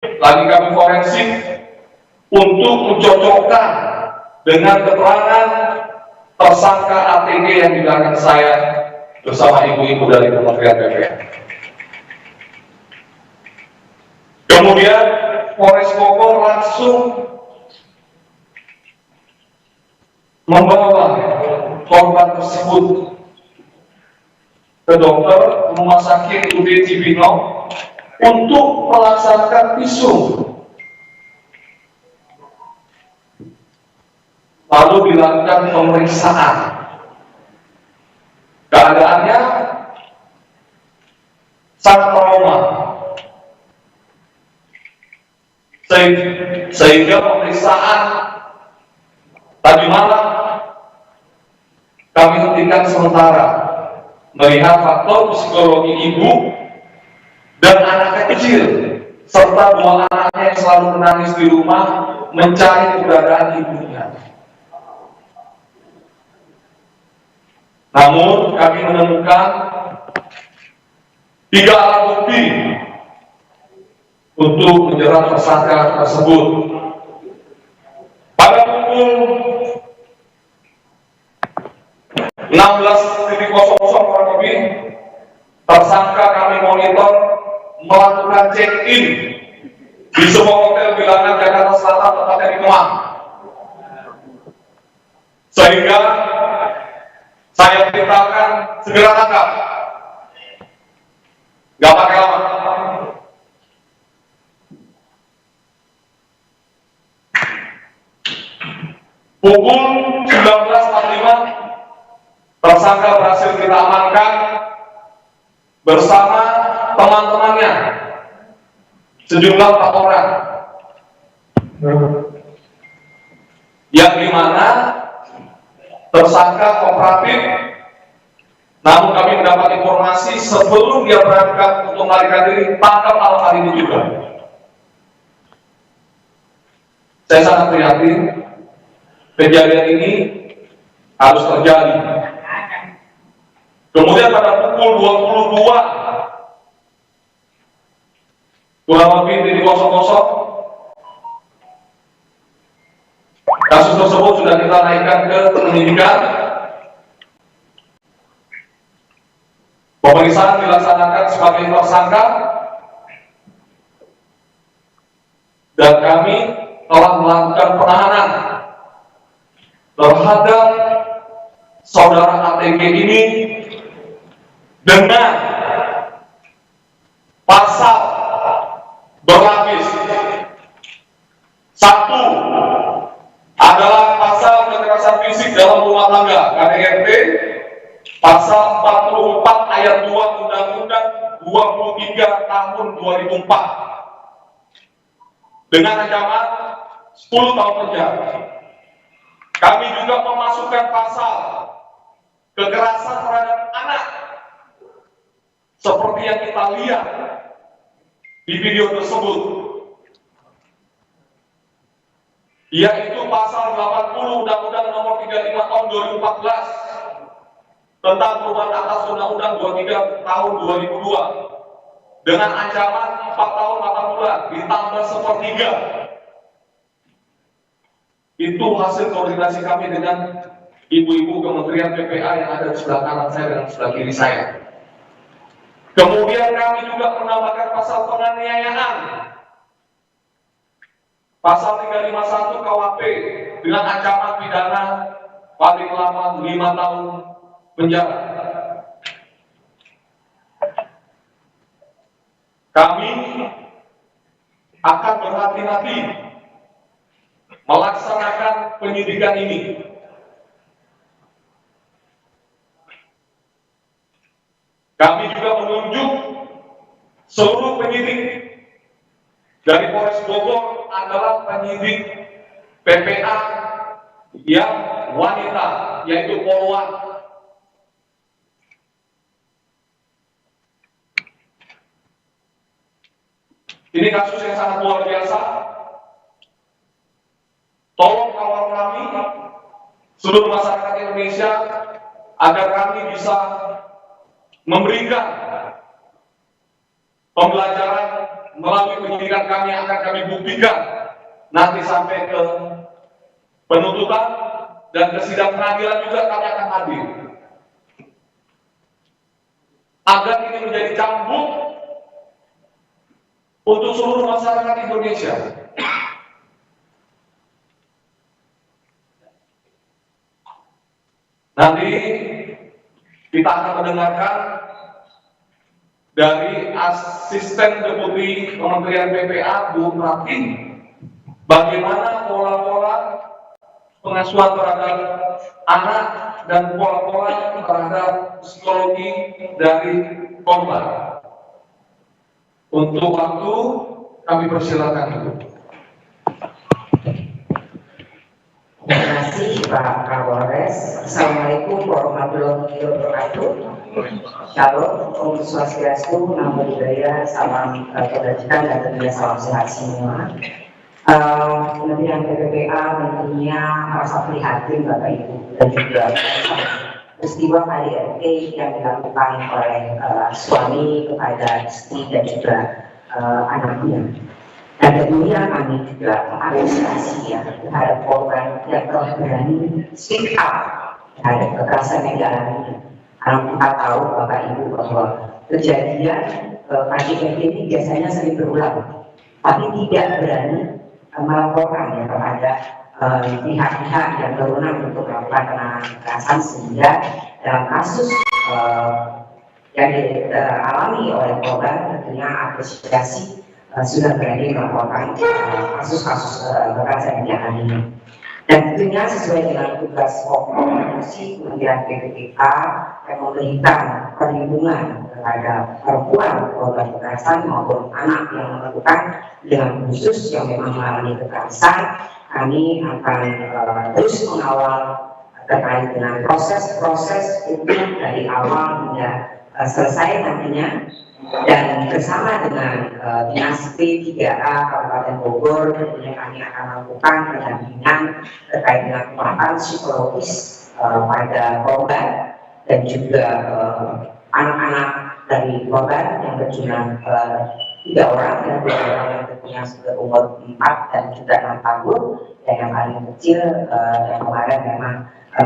lagi kami forensik untuk mencocokkan dengan keterangan tersangka ATG yang di belakang saya bersama ibu-ibu dari Kementerian PPA. Kemudian Polres Bogor langsung membawa korban tersebut ke dokter rumah sakit UD Cibinong untuk melaksanakan visum. Lalu dilakukan pemeriksaan. Keadaannya sangat trauma, sehingga pemeriksaan tadi malam kami hentikan sementara melihat faktor psikologi ibu dan anak kecil serta dua anaknya yang selalu menangis di rumah mencari keberadaan ibunya. Namun kami menemukan 3 alat bukti untuk menjerat tersangka tersebut. Pada pukul 16.00 kurang lebih, tersangka kami monitor melakukan check-in di sebuah hotel bilangan Jakarta Selatan, tepatnya di Kemang. Sehingga saya perintahkan segera tangkap, nggak pakai lama. Pukul 19.45 tersangka berhasil kita amankan bersama teman-temannya sejumlah 4 orang, yang dimana tersangka kooperatif. Namun kami mendapat informasi sebelum dia berangkat untuk melarikan diri, tangkap malam hari ini juga. Saya sangat prihatin kejadian ini harus terjadi. Kemudian pada pukul 22 kurang lebih di 00, kasus tersebut sudah kita naikkan ke penyidikan. Pemeriksaan dilaksanakan sebagai tersangka dan kami telah melakukan penahanan terhadap saudara ATG ini dengan pasal berlapis. 1 adalah pasal kekerasan fisik dalam rumah tangga KDRT, pasal 44 ayat 2 Undang-Undang 23 tahun 2004 dengan ancaman 10 tahun penjara. Kami juga memasukkan pasal kekerasan terhadap anak seperti yang kita lihat di video tersebut, yaitu pasal 80 Undang-Undang Nomor 35 tahun 2014 tentang perubahan atas Undang-Undang 23 tahun 2002 dengan ancaman 4 tahun 8 bulan ditambah 1/3. Itu hasil koordinasi kami dengan ibu-ibu Kementerian PPA yang ada di sebelah kanan saya dan sebelah kiri saya. Kemudian kami juga menambahkan pasal penganiayaan, pasal 351 KUHP dengan ancaman pidana paling lama 5 tahun penjara. Kami akan berhati-hati melaksanakan penyidikan ini. Kami juga menunjuk seluruh penyidik dari Polres Bogor adalah penyidik PPA yang wanita, yaitu Polwan. Ini kasus yang sangat luar biasa. Tolong kawal kami, seluruh masyarakat Indonesia, agar kami bisa memberikan pembelajaran melalui penyidikan kami akan kami buktikan nanti sampai ke penuntutan dan ke sidang pengadilan juga kami akan hadir. Agar ini menjadi cambuk untuk seluruh masyarakat Indonesia. Nanti kita akan mendengarkan dari Asisten Deputi Kementerian PPA Bu Rati bagaimana pola-pola pengasuhan terhadap anak dan pola-pola terhadap psikologi dari korban. Untuk waktu kami persilakan dulu. Terima kasih Pak Kapolres. Assalamualaikum warahmatullahi wabarakatuh. Shalom, Om Swastiastu, Namo Buddhaya, salam kebajikan dan tentunya salam sehat semua. Kementerian PPPA tentunya merasa prihatin Bapak Ibu dan juga peristiwa KDRT yang dilakukan oleh suami kepada istri dan juga anaknya. Dan tentunya kami juga mengapresiasi ya terhadap korban yang telah berani speak up terhadap kekerasan yang dialaminya. Karena kita tahu Bapak Ibu bahwa kejadian KDRT ini biasanya sering berulang, tapi tidak berani melaporkan ya kepada pihak-pihak yang berwenang untuk melakukan penanganan kekerasan, sehingga dalam kasus yang dialami oleh korban tentunya apresiasi sudah berani melaporkan kasus-kasus kekerasan yang dialaminya. Dan tentunya sesuai dengan tugas pokok fungsi Kementerian PPPA yang memberikan perlindungan terhadap perempuan korban kekerasan maupun anak yang melakukan dengan khusus yang memang mengalami kekerasan, kami akan terus mengawal terkait dengan proses-proses itu dari awal hingga selesai nantinya. Dan bersama dengan Dinas P3A Kabupaten Bogor tentunya kami akan melakukan pendampingan terkait dengan penguatan psikologis pada korban dan juga anak-anak dari korban yang berjumlah 3 orang dan 2 orang yang tentunya sudah umur 4 dan juga 6 tahun, dan yang paling kecil yang kemarin memang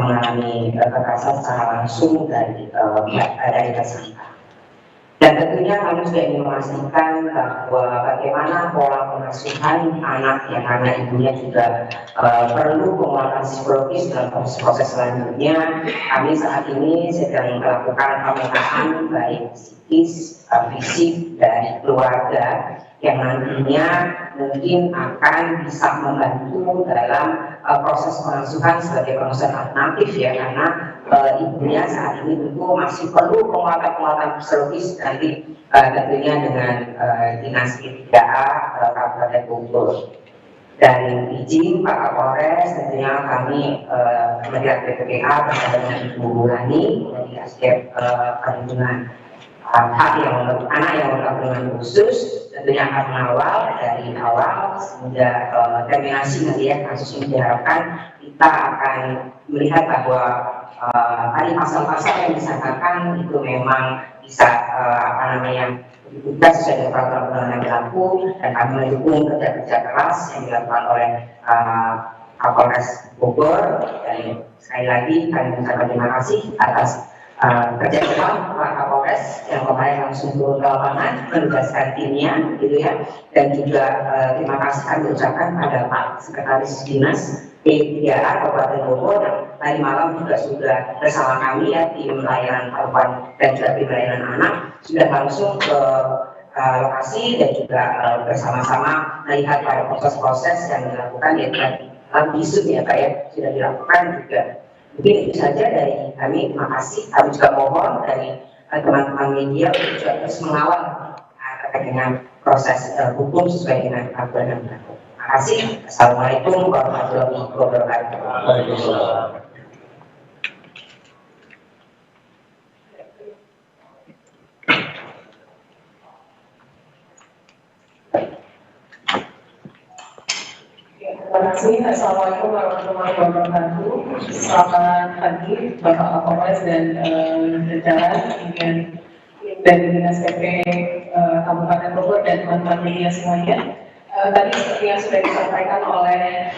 mengalami kekerasan secara langsung dari tersangka. Dan tentunya kami juga ingin memastikan bahwa bagaimana pola pengasuhan anak yang karena ibunya juga perlu penguatan psikologis dalam proses selanjutnya. Kami saat ini sedang melakukan pemetaan baik psikis, fisik dari keluarga yang nantinya mungkin akan bisa membantu dalam proses pengasuhan sebagai pengasuhan alternatif ya, karena ibunya saat ini tentu masih perlu penguatan psikologis nanti tentunya dengan Dinas P3A Kabupaten Bogor. Dan izin Pak Kapolres, tentunya kami Kementerian PPPA bersama dengan Ibu Rani dari aspek perlindungan hak yang anak yang berkebutuhan khusus tentunya akan mengawal dari awal sehingga terminasi nanti ya kasus ini diharapkan kita akan melihat bahwa tadi pasal-pasal yang disangkakan itu memang bisa dibuka sesuai dengan peraturan perundang yang berlaku, dan kami mendukung kerja keras yang dilakukan oleh Kapolres Bogor. Dan sekali lagi kami mengucapkan terima kasih atas kerja keras Pak Kapolres yang kemarin langsung turun ke lapangan menugaskan timnya gitu ya, dan juga terima kasih kami ucapkan pada Pak Sekretaris Dinas P3A Kabupaten Bogor yang tadi malam juga sudah bersama kami ya, tim layanan perempuan dan juga tim layanan anak sudah langsung ke lokasi dan juga bersama-sama melihat pada proses-proses yang dilakukan ya dalam visum ya Pak ya, sudah dilakukan juga. Mungkin itu saja dari kami, terima kasih. Kami juga mohon dari teman-teman media untuk juga terus mengawal terkait dengan proses hukum sesuai dengan aturan yang berlaku. Terima kasih. Assalamualaikum warahmatullahi wabarakatuh. Waalaikumsalam. Terima kasih. Assalamualaikum warahmatullahi wabarakatuh. Selamat pagi Bapak Kapolres dan jajaran, kemudian dari Dinas PP Kabupaten Bogor dan teman-teman media semuanya. Tadi seperti yang sudah disampaikan oleh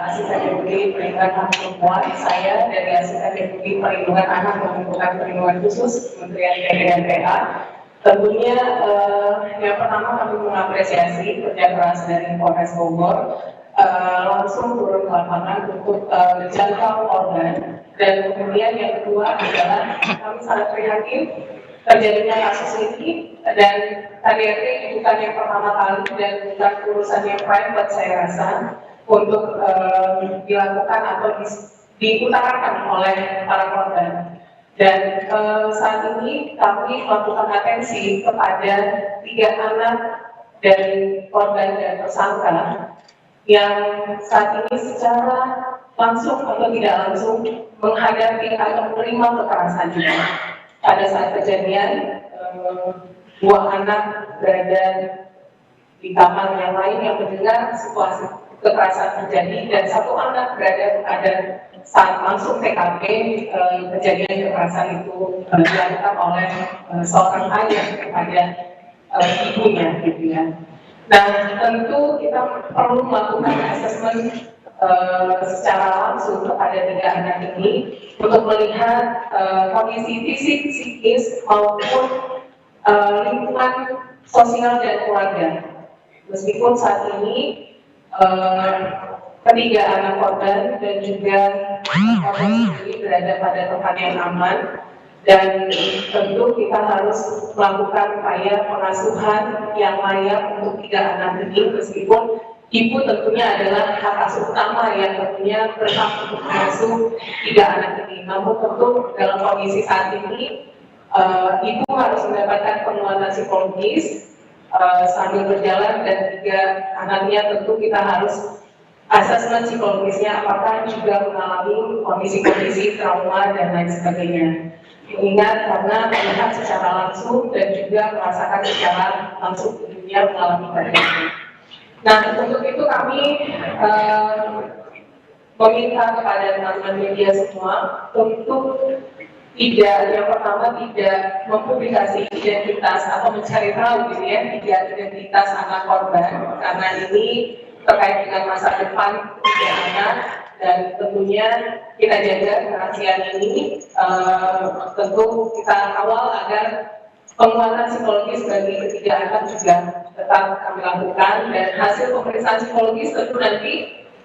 Asisten Deputi Perlindungan Hak Perempuan, saya dari Asisten Deputi Perlindungan Anak dan Perlindungan Khusus Kementerian PDMPA. Tentunya yang pertama kami mengapresiasi kerja keras dari Polres Bogor langsung turun ke lapangan untuk menjangkau korban, dan kemudian yang kedua adalah kami sangat prihatin terjadinya kasus ini, dan KDRT bukan yang pertama kali dan bukan urusan yang private saya rasa untuk dilakukan atau diutarakan oleh para korban. Dan saat ini kami melakukan atensi kepada 3 anak dari korban dan tersangka yang saat ini secara langsung atau tidak langsung menghadapi atau menerima kekerasan juga. Pada saat kejadian, 2 anak berada di kamar yang lain yang mendengar situasi kekerasan terjadi, dan 1 anak berada pada saat langsung TKP kejadian kekerasan itu dilakukan oleh seorang ayah kepada ibunya, gitu ya. Nah, tentu kita perlu melakukan asesmen secara langsung kepada 3 anak ini untuk melihat kondisi fisik, psikis maupun lingkungan sosial dan keluarga. Meskipun saat ini ketiga anak korban dan juga korban sendiri berada pada tempat yang aman, dan tentu kita harus melakukan upaya pengasuhan yang layak untuk 3 anak ini, meskipun ibu tentunya adalah hak asuh utama yang tentunya berhak untuk mengasuh 3 anak ini. Namun tentu dalam kondisi saat ini ibu harus mendapatkan penguatan psikologis sambil berjalan, dan 3 anaknya tentu kita harus asesmen psikologisnya apakah juga mengalami kondisi-kondisi trauma dan lain sebagainya. Mengingat karena melihat secara langsung dan juga merasakan secara langsung dunia mengalami kejadian. Nah, untuk itu kami meminta kepada teman-teman media semua untuk tidak, yang pertama tidak mempublikasi identitas atau mencari tahu gitu ya, tidak identitas anak korban, karena ini terkait dengan masa depan 3 anak, dan tentunya kita jaga kerahasiaan ini. Tentu kita kawal agar penguatan psikologis bagi ketiga anak juga tetap kami lakukan, dan hasil pemeriksaan psikologis tentu nanti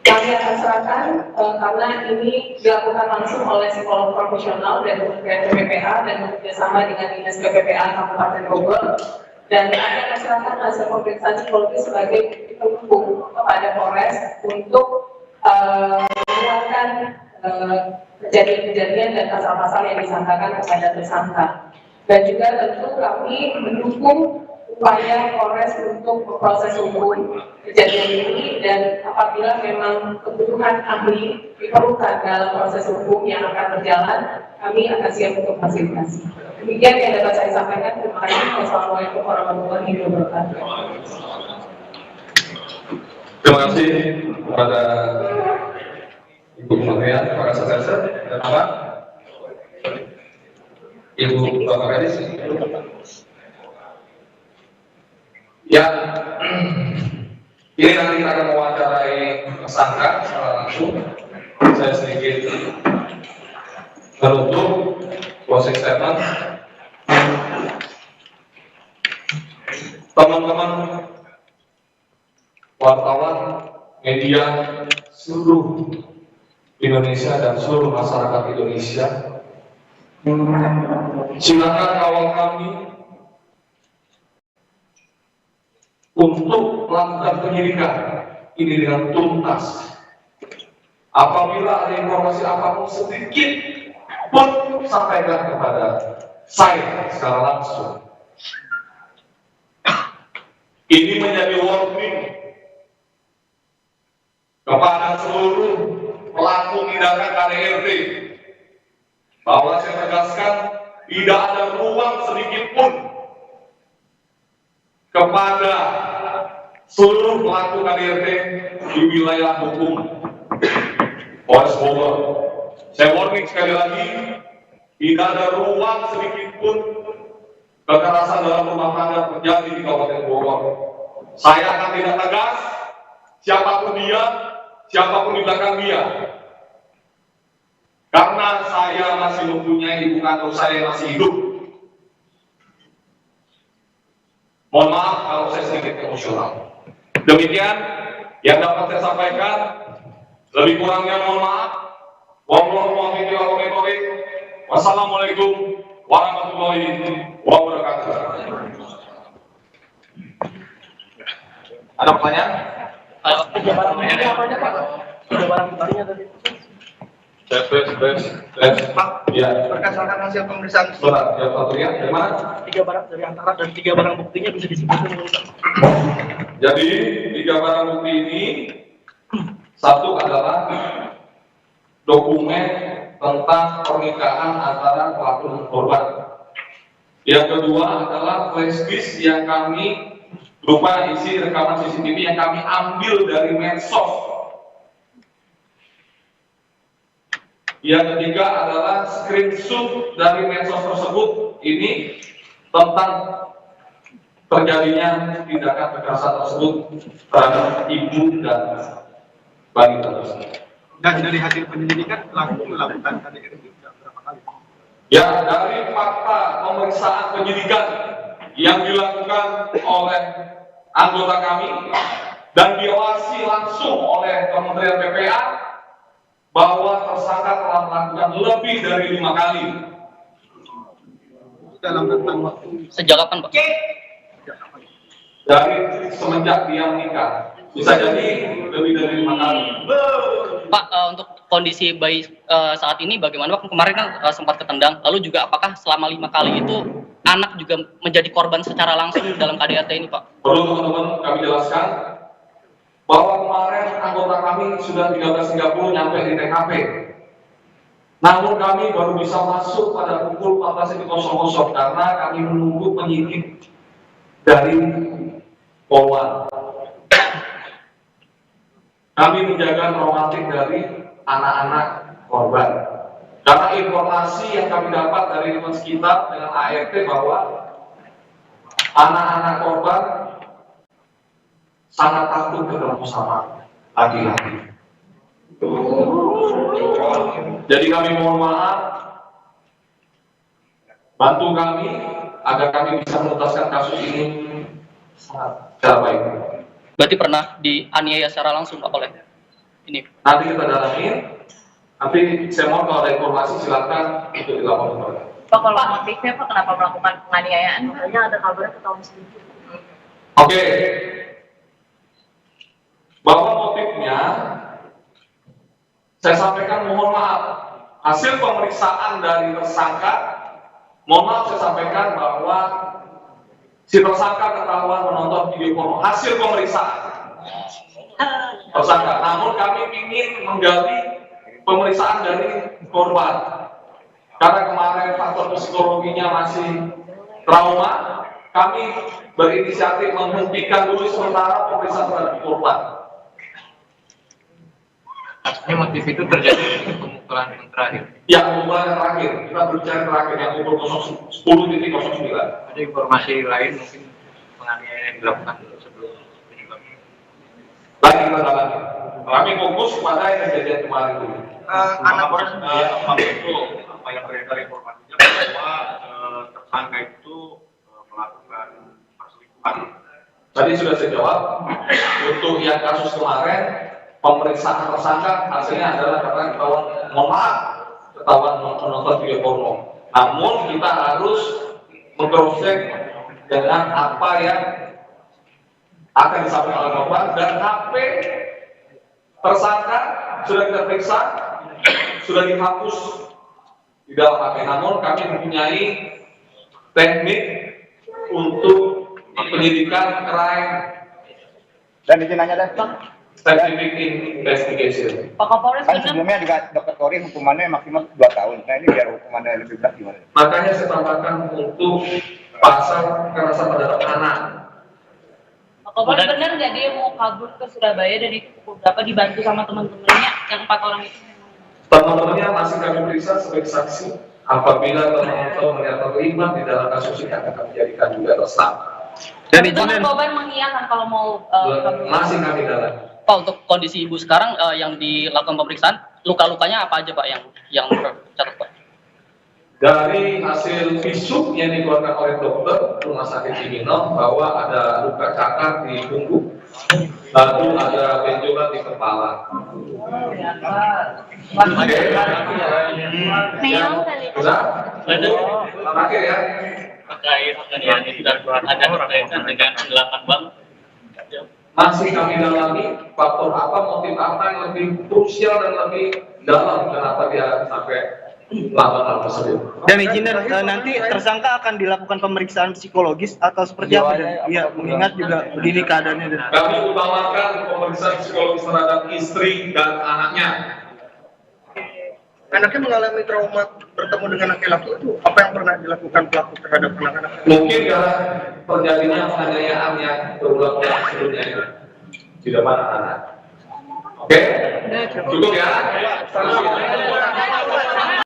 kami akan serahkan karena ini dilakukan langsung oleh psikolog profesional dari Kementerian PPPA dan bekerjasama dengan Dinas PPPA Kabupaten Bogor, dan kami akan serahkan hasil pemeriksaan psikologis sebagai pendukung kepada Polres untuk menguatkan kejadian-kejadian dan pasal-pasal yang disangkakan kepada tersangka. Dan juga tentu kami mendukung upaya Polres untuk memproses hukum kejadian ini, dan apabila memang kebutuhan ahli diperlukan dalam proses hukum yang akan berjalan, kami akan siap untuk fasilitasi. Demikian yang dapat saya sampaikan. Terima kasih. Wassalamualaikum warahmatullahi wabarakatuh. Terima kasih kepada Ibu Kementerian, para sekretar dan Pak Ibu Bapak Kadis. Ya, ini nanti kita akan mewawancarai tersangka secara langsung. Saya sedikit menutup closing statement. Teman-teman wartawan, media, seluruh Indonesia dan seluruh masyarakat Indonesia, silakan kawal kami untuk melakukan penyidikan ini dengan tuntas. Apabila ada informasi apapun sedikit pun, sampaikan kepada saya secara langsung. Ini menjadi warning kepada seluruh pelaku tindakan KDRT bahwa saya tegaskan tidak ada ruang sedikit pun kepada seluruh pelaku KDRT di wilayah hukum Polres Bogor. Saya warning sekali lagi, tidak ada ruang sedikit pun kekerasan dalam rumah tangga terjadi di Kabupaten Bogor. Saya akan tindak tegas, siapapun dia, siapapun di belakang dia. Karena saya masih mempunyai ibu kandung saya yang masih hidup. Mohon maaf kalau saya sedikit emosional. Demikian yang dapat saya sampaikan. Lebih kurangnya mohon maaf. Wassalamualaikum warahmatullahi wabarakatuh. Ada pertanyaan? Tiga barang buktinya apa aja Pak? Tiga barang buktinya tadi. Tes. Ya. Berdasarkan hasil pemeriksaan Sebentar, ya satu ya. Dari mana? tiga barang dari antara dan tiga barang buktinya bisa disebutkan. Jadi tiga barang bukti ini, satu adalah dokumen tentang pernikahan antara pelaku dan korban. Yang kedua adalah flash disk yang kami berupa isi rekaman CCTV yang kami ambil dari medsos. Yang ketiga adalah screenshot dari medsos tersebut ini tentang terjadinya tindakan kekerasan tersebut terhadap ibu dan balita tersebut. Dan dari hasil penyelidikan pelaku melakukan KDRT berapa kali? Ya, dari fakta pemeriksaan penyidikan yang dilakukan oleh anggota kami dan diawasi langsung oleh Kementerian PPA bahwa tersangka telah melakukan lebih dari 5 kali. Dalam rentang waktu Sejak kapan Pak? Dari semenjak dia menikah, bisa jadi lebih dari 5 kali. Pak, untuk kondisi bayi saat ini bagaimana Pak? Kemarin kan sempat ketendang, lalu juga apakah selama 5 kali itu anak juga menjadi korban secara langsung dalam KDRT ini Pak? Perlu teman-teman kami jelaskan bahwa kemarin anggota kami sudah 13.30 nyampe di TKP. Namun kami baru bisa masuk pada pukul 14.00 karena kami menunggu penyidik dari Polwan. Kami menjaga traumatik dari anak-anak korban. Karena informasi yang kami dapat dari teman sekitar dengan ART bahwa anak-anak korban sangat takut ketemu sama laki-laki. Jadi kami mohon maaf, bantu kami agar kami bisa menuntaskan kasus ini secara baik. Berarti pernah dianiaya secara langsung Pak oleh ini? Nanti kita dalamin. Nanti saya mohon kalau ada informasi silakan untuk dilaporkan. Pak, kalau motifnya Pak kenapa melakukan penganiayaan? Makanya ada kabarnya ketahuan sedikit. Oke. Bahwa motifnya saya sampaikan mohon maaf. Hasil pemeriksaan dari tersangka, mohon maaf saya sampaikan bahwa si tersangka ketahuan menonton video porno. Hasil pemeriksaan tersangka. Namun kami ingin menggali pemeriksaan dari korban. Karena kemarin faktor psikologinya masih trauma, kami berinisiatif menghentikan dulu sementara pemeriksaan terhadap korban. Ini motif itu terjadi di pemukulan yang terakhir. Ya, pemukulan yang terakhir. Kita berbicara terakhir yang pukul 10.09. Ada informasi lain mungkin penganiayaan yang dilakukan sebelum penyebab. Lagi kita dalami. Kami fokus pada yang kejadian kemarin dulu. anak Apa itu apa yang beredar informasinya bahwa tersangka itu melakukan perselingkuhan. Tadi sudah saya jawab. Untuk yang kasus kemarin, pemeriksaan tersangka hasilnya adalah karena ketahuan, mohon maaf, ketahuan menonton video porno. Namun kita harus mengcross-check dengan apa yang akan disampaikan oleh korban dan HP tersangka sudah kita periksa, sudah dihapus di dalam HP. Namun kami mempunyai teknik untuk penyidikan crime Dan izin nanya deh, scientific investigation. Pak Kapolres kan benar sebelumnya juga Dr. Tori hukumannya maksimal 2 tahun. Nah ini biar hukumannya lebih berat gimana? Makanya saya tambahkan untuk pasal kekerasan terhadap anak. Pak Kapolres benar nggak dia mau kabur ke Surabaya dan itu pukul berapa dibantu sama teman-temannya yang 4 orang itu? Teman-temannya masih kami periksa sebagai saksi Apabila termohon ternyata terlibat di dalam kasus ini akan kami jadikan juga tersangka. Dan itu kan korban mengiyakan kalau mau Masih kami dalami. Pak, untuk kondisi ibu sekarang yang dilakukan pemeriksaan, luka-lukanya apa aja Pak yang tercatat Pak? Dari hasil visum yang dikeluarkan oleh dokter Rumah Sakit Cibinong bahwa ada luka cakar di punggung, lalu ada benjolan di kepala. Oke. Meong kali. Sudah? Terakhir ya. terkait dengan ada berkaitan dengan 8 bank. Masih kami dalami faktor apa, motif apa yang lebih krusial dan lebih dalam kenapa dia sampai melakukan hal tersebut. Dan izin nanti tersangka akan dilakukan pemeriksaan psikologis atau seperti apa? Iya, mengingat juga begini keadaannya. Kami utamakan pemeriksaan psikologis terhadap istri dan anaknya. Anaknya mengalami trauma bertemu dengan laki-laki itu, apa yang pernah dilakukan pelaku terhadap anak-anak? Mungkin karena terjadinya penganiayaan yang berulang-ulang sebelumnya itu di depan anak-anak. Oke? Cukup ya?